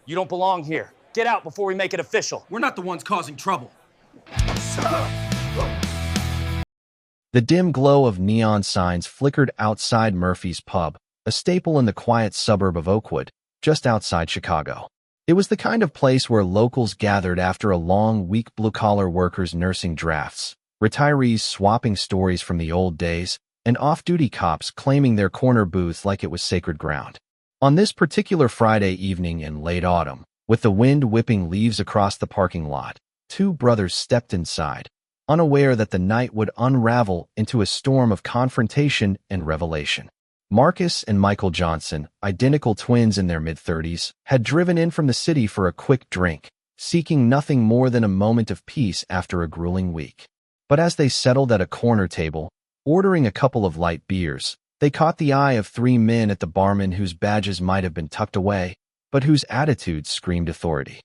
You don't belong here. Get out before we make it official. We're not the ones causing trouble. The dim glow of neon signs flickered outside Murphy's Pub, a staple in the quiet suburb of Oakwood, just outside Chicago. It was the kind of place where locals gathered after a long week, blue-collar workers nursing drafts, retirees swapping stories from the old days, and off-duty cops claiming their corner booths like it was sacred ground. On this particular Friday evening in late autumn, with the wind whipping leaves across the parking lot, two brothers stepped inside, unaware that the night would unravel into a storm of confrontation and revelation. Marcus and Michael Johnson, identical twins in their mid-30s, had driven in from the city for a quick drink, seeking nothing more than a moment of peace after a grueling week. But as they settled at a corner table, ordering a couple of light beers, they caught the eye of three men at the barman whose badges might have been tucked away, but whose attitudes screamed authority.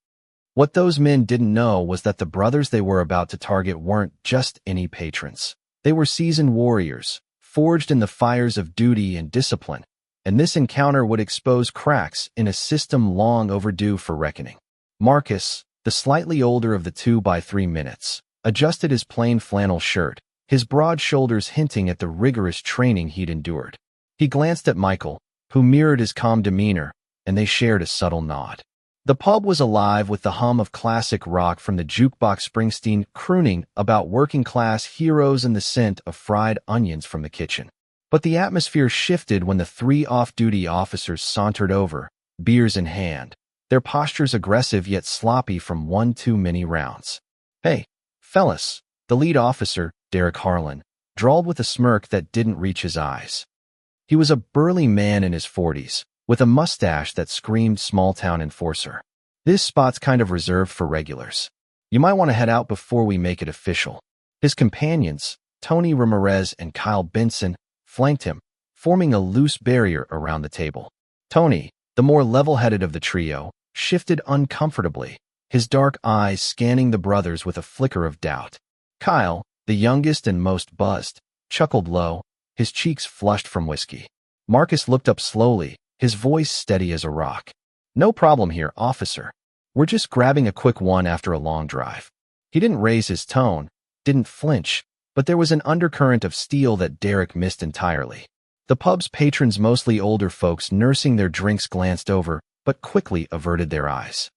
What those men didn't know was that the brothers they were about to target weren't just any patrons. They were seasoned warriors, forged in the fires of duty and discipline, and this encounter would expose cracks in a system long overdue for reckoning. Marcus, the slightly older of the two by 3 minutes, adjusted his plain flannel shirt, his broad shoulders hinting at the rigorous training he'd endured. He glanced at Michael, who mirrored his calm demeanor, and they shared a subtle nod. The pub was alive with the hum of classic rock from the jukebox, Springsteen crooning about working-class heroes and the scent of fried onions from the kitchen. But the atmosphere shifted when the three off-duty officers sauntered over, beers in hand, their postures aggressive yet sloppy from one too many rounds. "Hey, fellas," the lead officer, Derek Harlan, drawled with a smirk that didn't reach his eyes. He was a burly man in his 40s, with a mustache that screamed small-town enforcer. "This spot's kind of reserved for regulars. You might want to head out before we make it official." His companions, Tony Ramirez and Kyle Benson, flanked him, forming a loose barrier around the table. Tony, the more level-headed of the trio, shifted uncomfortably, his dark eyes scanning the brothers with a flicker of doubt. Kyle, the youngest and most buzzed, chuckled low, his cheeks flushed from whiskey. Marcus looked up slowly, his voice steady as a rock. "No problem here, officer. We're just grabbing a quick one after a long drive." He didn't raise his tone, didn't flinch, but there was an undercurrent of steel that Derek missed entirely. The pub's patrons, mostly older folks nursing their drinks, glanced over, but quickly averted their eyes.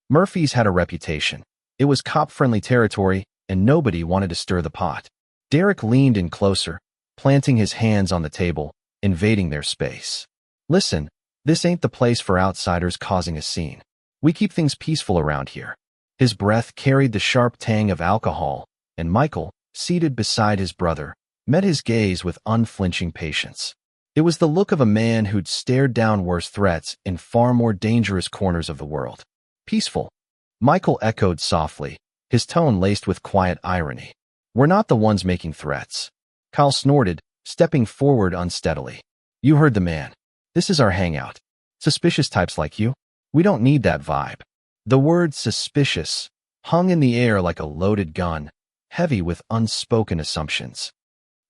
Murphy's had a reputation. It was cop-friendly territory, and nobody wanted to stir the pot. Derek leaned in closer, planting his hands on the table, invading their space. "Listen, this ain't the place for outsiders causing a scene. We keep things peaceful around here." His breath carried the sharp tang of alcohol, and Michael, seated beside his brother, met his gaze with unflinching patience. It was the look of a man who'd stared down worse threats in far more dangerous corners of the world. "Peaceful," Michael echoed softly, his tone laced with quiet irony. "We're not the ones making threats." Kyle snorted, stepping forward unsteadily. "You heard the man. This is our hangout. Suspicious types like you? We don't need that vibe." The word suspicious hung in the air like a loaded gun, heavy with unspoken assumptions.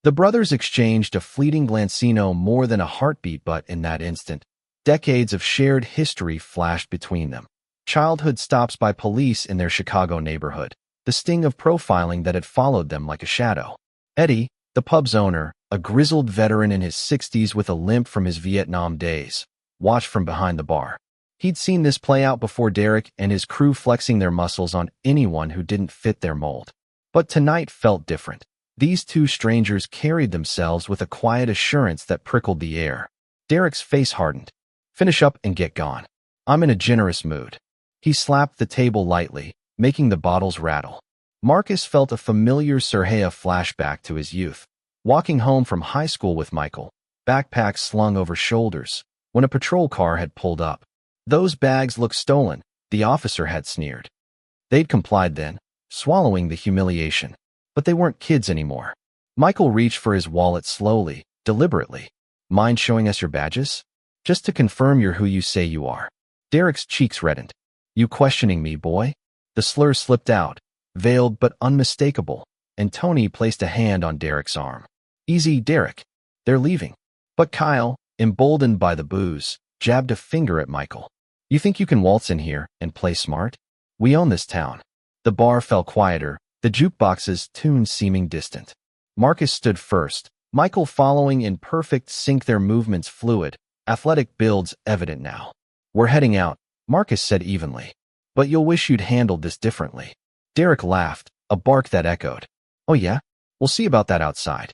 The brothers exchanged a fleeting glance, no more than a heartbeat, but in that instant, decades of shared history flashed between them. Childhood stops by police in their Chicago neighborhood, the sting of profiling that had followed them like a shadow. Eddie, the pub's owner, a grizzled veteran in his 60s with a limp from his Vietnam days, watched from behind the bar. He'd seen this play out before, Derek and his crew flexing their muscles on anyone who didn't fit their mold. But tonight felt different. These two strangers carried themselves with a quiet assurance that prickled the air. Derek's face hardened. "Finish up and get gone. I'm in a generous mood." He slapped the table lightly, making the bottles rattle. Marcus felt a familiar Serhea flashback to his youth, walking home from high school with Michael, backpacks slung over shoulders, when a patrol car had pulled up. Those bags looked stolen, the officer had sneered. They'd complied then, swallowing the humiliation. But they weren't kids anymore. Michael reached for his wallet slowly, deliberately. "Mind showing us your badges? Just to confirm you're who you say you are." Derek's cheeks reddened. "You questioning me, boy?" The slur slipped out, veiled but unmistakable, and Tony placed a hand on Derek's arm. "Easy, Derek. They're leaving." But Kyle, emboldened by the booze, jabbed a finger at Michael. You think you can waltz in here and play smart? We own this town. The bar fell quieter, the jukebox's tunes seeming distant. Marcus stood first, Michael following in perfect sync, their movements fluid, athletic builds evident now. We're heading out, Marcus said evenly. But you'll wish you'd handled this differently. Derek laughed, a bark that echoed. Oh yeah? We'll see about that outside.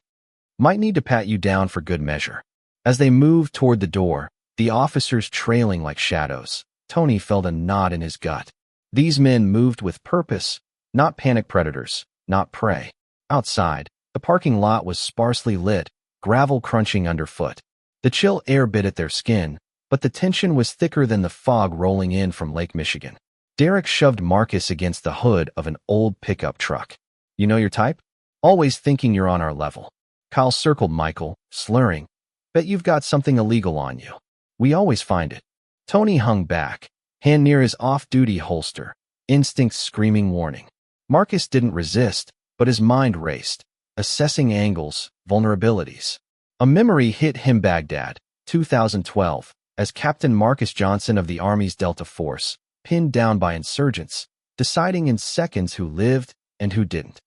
Might need to pat you down for good measure. As they moved toward the door, the officers trailing like shadows, Tony felt a knot in his gut. These men moved with purpose, not panic predators, not prey. Outside, the parking lot was sparsely lit, gravel crunching underfoot. The chill air bit at their skin, but the tension was thicker than the fog rolling in from Lake Michigan. Derek shoved Marcus against the hood of an old pickup truck. You know your type? Always thinking you're on our level. Kyle circled Michael, slurring. Bet you've got something illegal on you. We always find it. Tony hung back, hand near his off-duty holster, instincts screaming warning. Marcus didn't resist, but his mind raced, assessing angles, vulnerabilities. A memory hit him: Baghdad, 2012, as Captain Marcus Johnson of the Army's Delta Force, pinned down by insurgents, deciding in seconds who lived and who didn't.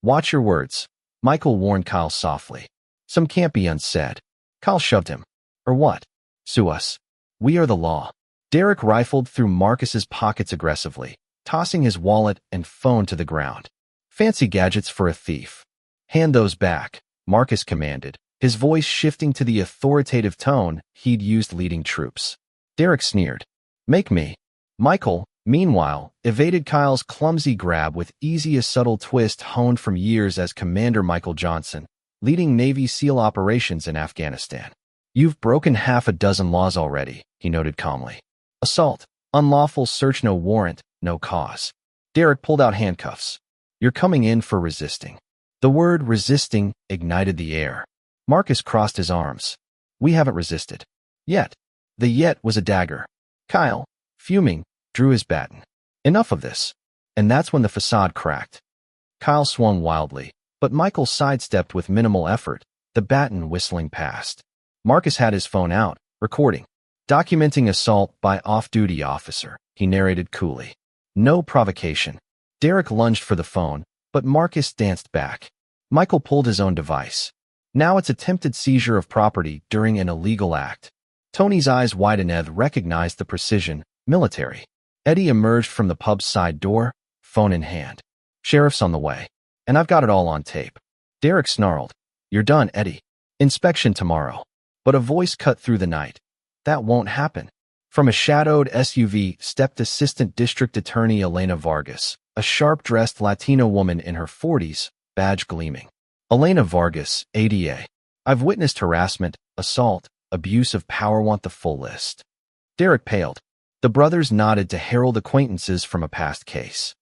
Watch your words, Michael warned Kyle softly. Some can't be unsaid. Kyle shoved him. Or what? Sue us. We are the law. Derek rifled through Marcus's pockets aggressively, tossing his wallet and phone to the ground. Fancy gadgets for a thief. Hand those back, Marcus commanded, his voice shifting to the authoritative tone he'd used leading troops. Derek sneered. Make me. Michael, meanwhile, evaded Kyle's clumsy grab with easy, a subtle twist honed from years as Commander Michael Johnson, leading Navy SEAL operations in Afghanistan. You've broken half a dozen laws already, he noted calmly. Assault, unlawful search, no warrant, no cause. Derek pulled out handcuffs. You're coming in for resisting. The word resisting ignited the air. Marcus crossed his arms. We haven't resisted. Yet. The yet was a dagger. Kyle, fuming, drew his baton. Enough of this. And that's when the facade cracked. Kyle swung wildly, but Michael sidestepped with minimal effort, the baton whistling past. Marcus had his phone out, recording. Documenting assault by off-duty officer, he narrated coolly. No provocation. Derek lunged for the phone, but Marcus danced back. Michael pulled his own device. Now it's attempted seizure of property during an illegal act. Tony's eyes widened as recognized the precision. Military. Eddie emerged from the pub's side door, phone in hand. Sheriff's on the way. And I've got it all on tape. Derek snarled. You're done, Eddie. Inspection tomorrow. But a voice cut through the night. That won't happen. From a shadowed SUV stepped Assistant District Attorney Elena Vargas, a sharp-dressed Latino woman in her 40s, badge gleaming. Elena Vargas, ADA. I've witnessed harassment, assault, abuse of power. Want the full list. Derek paled. The brothers nodded to herald acquaintances from a past case.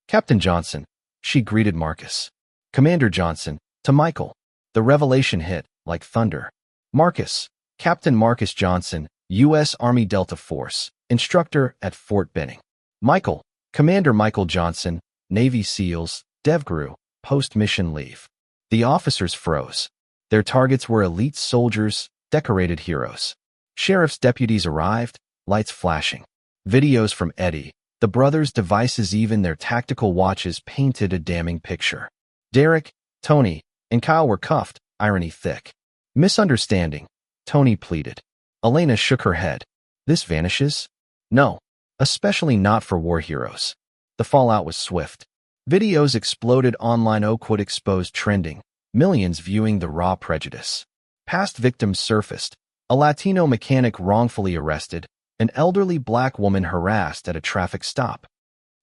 Captain Johnson, she greeted Marcus. Commander Johnson, to Michael. The revelation hit, like thunder. Marcus, Captain Marcus Johnson, U.S. Army Delta Force, instructor at Fort Benning. Michael, Commander Michael Johnson, Navy SEALs, DevGru, post-mission leave. The officers froze. Their targets were elite soldiers, decorated heroes. Sheriff's deputies arrived, lights flashing. Videos from Eddie, the brothers' devices, even their tactical watches painted a damning picture. Derek, Tony, and Kyle were cuffed, irony thick. Misunderstanding, Tony pleaded. Elena shook her head. This vanishes? No. Especially not for war heroes. The fallout was swift. Videos exploded online. Oakwood exposed trending, millions viewing the raw prejudice. Past victims surfaced. A Latino mechanic wrongfully arrested, an elderly black woman harassed at a traffic stop.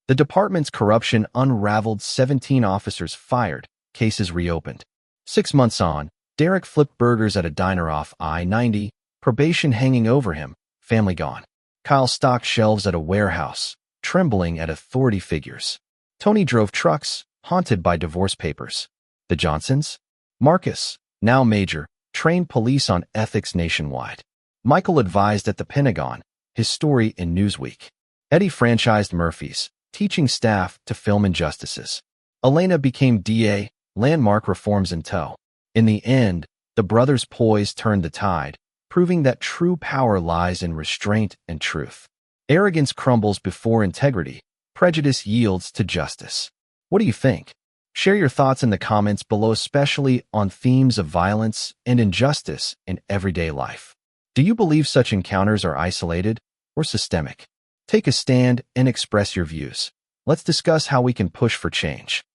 The department's corruption unraveled. 17 officers fired, cases reopened. 6 months on, Derek flipped burgers at a diner off I-90, probation hanging over him, family gone. Kyle stocked shelves at a warehouse, trembling at authority figures. Tony drove trucks, haunted by divorce papers. The Johnsons? Marcus, now major, trained police on ethics nationwide. Michael advised at the Pentagon, his story in Newsweek. Eddie franchised Murphy's, teaching staff to film injustices. Elena became DA, landmark reforms in tow. In the end, the brothers' poise turned the tide, proving that true power lies in restraint and truth. Arrogance crumbles before integrity. Prejudice yields to justice. What do you think? Share your thoughts in the comments below, especially on themes of violence and injustice in everyday life. Do you believe such encounters are isolated or systemic? Take a stand and express your views. Let's discuss how we can push for change.